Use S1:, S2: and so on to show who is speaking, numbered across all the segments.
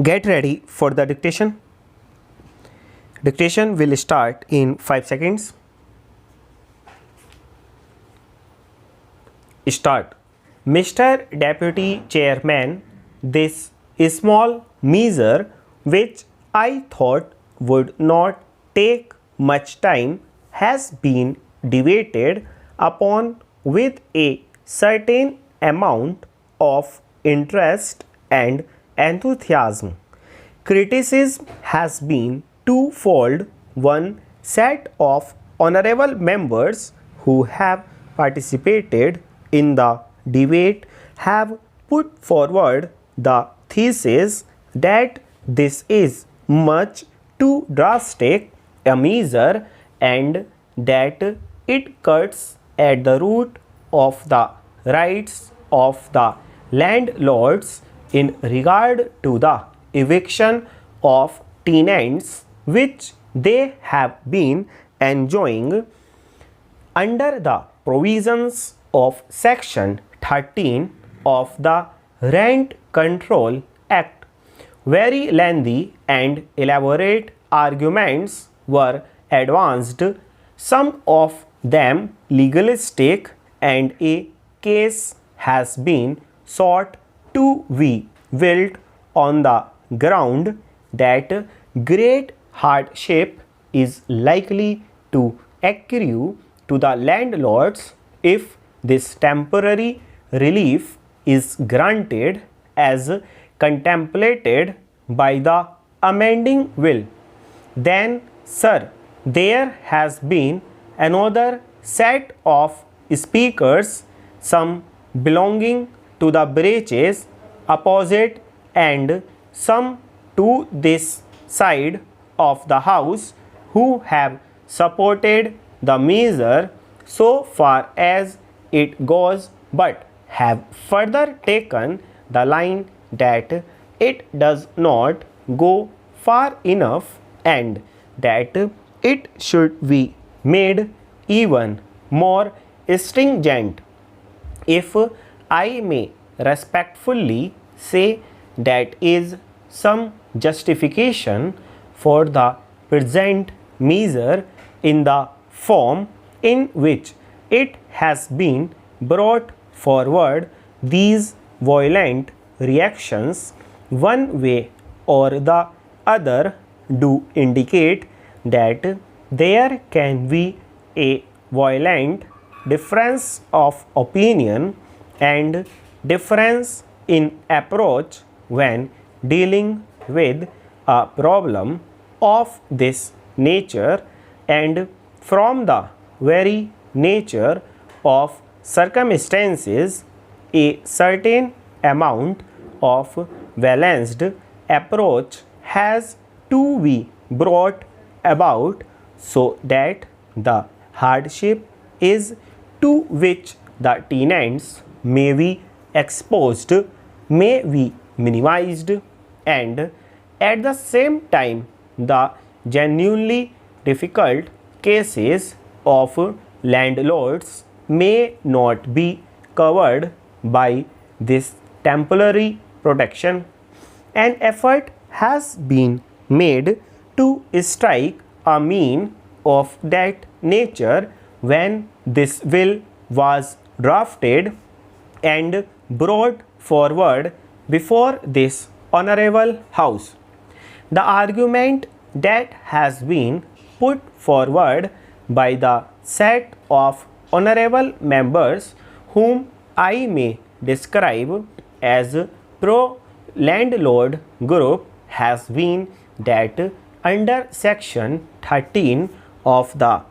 S1: Get ready for the dictation. Dictation will start in 5 seconds. Start. Mr. Deputy Chairman, this small measure which I thought would not take much time has been debated upon with a certain amount of interest and enthusiasm. Criticism has been twofold. One set of honorable members who have participated in the debate have put forward the thesis that this is much too drastic a measure and that it cuts at the root of the rights of the landlords in regard to the eviction of tenants which they have been enjoying under the provisions of Section 13 of the Rent Control Act. Very lengthy and elaborate arguments were advanced, some of them legalistic, and a case has been sought to be built on the ground that great hardship is likely to accrue to the landlords if this temporary relief is granted as contemplated by the amending will. Then, sir, there has been another set of speakers, some belonging to the branches opposite and some to this side of the house, who have supported the measure so far as it goes, but have further taken the line that it does not go far enough and that it should be made even more stringent. If I may respectfully say, that is some justification for the present measure in the form in which it has been brought forward. These violent reactions, one way or the other, do indicate that there can be a violent difference of opinion and difference in approach when dealing with a problem of this nature, and from the very nature of circumstances, a certain amount of balanced approach has to be brought about so that the hardship is to which the tenants may be exposed may be minimized, and at the same time the genuinely difficult cases of landlords may not be covered by this temporary protection. An effort has been made to strike a mean of that nature when this bill was drafted and brought forward before this honorable house. The argument that has been put forward by the set of honorable members whom I may describe as pro-landlord group has been that under Section 13 of the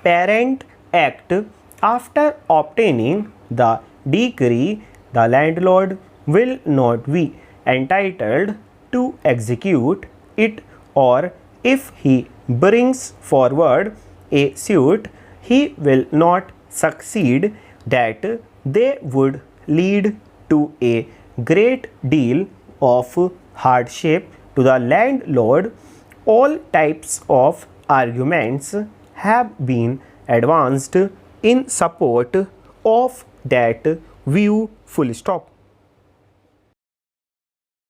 S1: Parent Act, after obtaining the decree, the landlord will not be entitled to execute it, or if he brings forward a suit, he will not succeed, that they would lead to a great deal of hardship to the landlord. All types of arguments have been advanced in support of that view. Full stop.